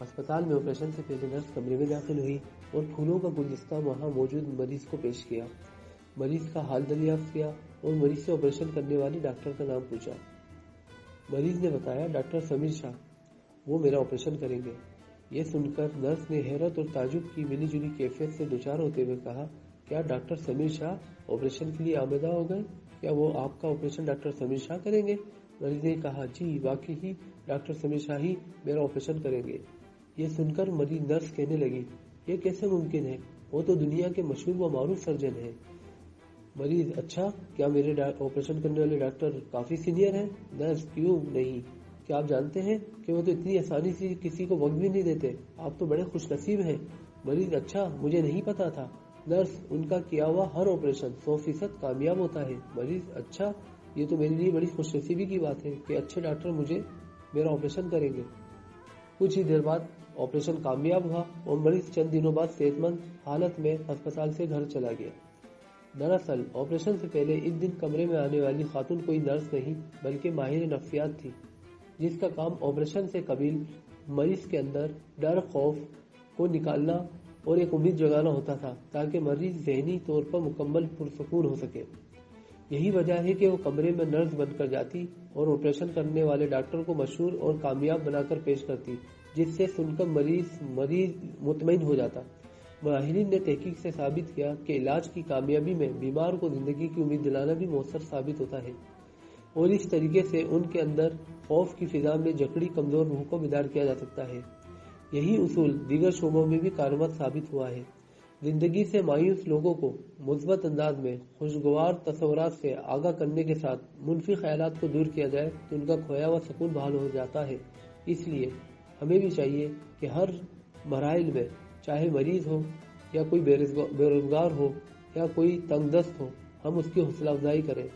اسپتال میں آپریشن سے پہلے نرس کمرے میں داخل ہوئی اور پھولوں کا گلدستہ وہاں موجود مریض کو پیش کیا، مریض کا حال دریافت کیا اور مریض سے آپریشن کرنے والے ڈاکٹر کا نام پوچھا۔ مریض نے بتایا، ڈاکٹر سمیر شاہ، وہ میرا آپریشن کریں گے۔ یہ سن کر نرس نے حیرت اور تعجب کی ملی جلی کیفیت سے دوچار ہوتے ہوئے کہا، کیا ڈاکٹر سمیر شاہ آپریشن کے لیے آمادہ ہو گئے؟ کیا وہ آپ کا آپریشن ڈاکٹر سمیر شاہ کریں گے؟ مریض نے کہا، جی واقعی ہی ڈاکٹر سمیر شاہ ہی میرا آپریشن کریں گے۔ یہ سن کر مریض نرس کہنے لگی، یہ کیسے ممکن ہے؟ وہ تو دنیا کے مشہور و معروف سرجن ہیں۔ مریض، اچھا، کیا میرے آپریشن کرنے والے ڈاکٹر کافی سینئر ہیں؟ نرس، کیوں نہیں، کیا آپ جانتے ہیں کہ وہ تو اتنی آسانی سے کسی کو وقت بھی نہیں دیتے، آپ تو بڑے خوش نصیب ہیں۔ مریض، اچھا، مجھے نہیں پتا تھا۔ نرس، ان کا کیا ہوا ہر آپریشن 100% کامیاب ہوتا ہے۔ مریض، اچھا، یہ تو میرے لیے بڑی خوش نصیبی کی بات ہے کہ اچھے ڈاکٹر مجھے میرا آپریشن کریں گے۔ کچھ ہی دیر بعد آپریشن کامیاب ہوا اور مریض چند دنوں بعد صحت مند حالت میں اسپتال سے گھر چلا گیا۔ دراصل آپریشن سے پہلے اس دن کمرے میں آنے والی خاتون کوئی نرس نہیں بلکہ ماہر نفسیات تھی، جس کا کام آپریشن سے قبل مریض کے اندر ڈر، خوف کو نکالنا اور ایک امید جگانا ہوتا تھا تاکہ مریض ذہنی طور پر مکمل پرسکون ہو سکے۔ یہی وجہ ہے کہ وہ کمرے میں نرس بن کر جاتی اور آپریشن کرنے والے ڈاکٹر کو مشہور اور کامیاب بنا کر پیش کرتی، جس سے سن کر مریض مطمئن ہو جاتا۔ ماہرین نے تحقیق سے ثابت کیا کہ علاج کی کامیابی میں بیمار کو زندگی کی امید دلانا بھی مؤثر ثابت ہوتا ہے، اور اس طریقے سے ان کے اندر خوف کی فضا میں جکڑی کمزور روح کو بیدار کیا جا سکتا ہے۔ یہی اصول دیگر شعبوں میں بھی کارآمد ثابت ہوا ہے۔ زندگی سے مایوس لوگوں کو مثبت انداز میں خوشگوار تصورات سے آگاہ کرنے کے ساتھ منفی خیالات کو دور کیا جائے تو ان کا کھویا ہوا سکون بحال ہو جاتا ہے۔ اس لیے ہمیں بھی چاہیے کہ ہر مراحل میں، چاہے مریض ہو یا کوئی بے روزگار ہو یا کوئی تنگ دست ہو، ہم اس کی حوصلہ افزائی کریں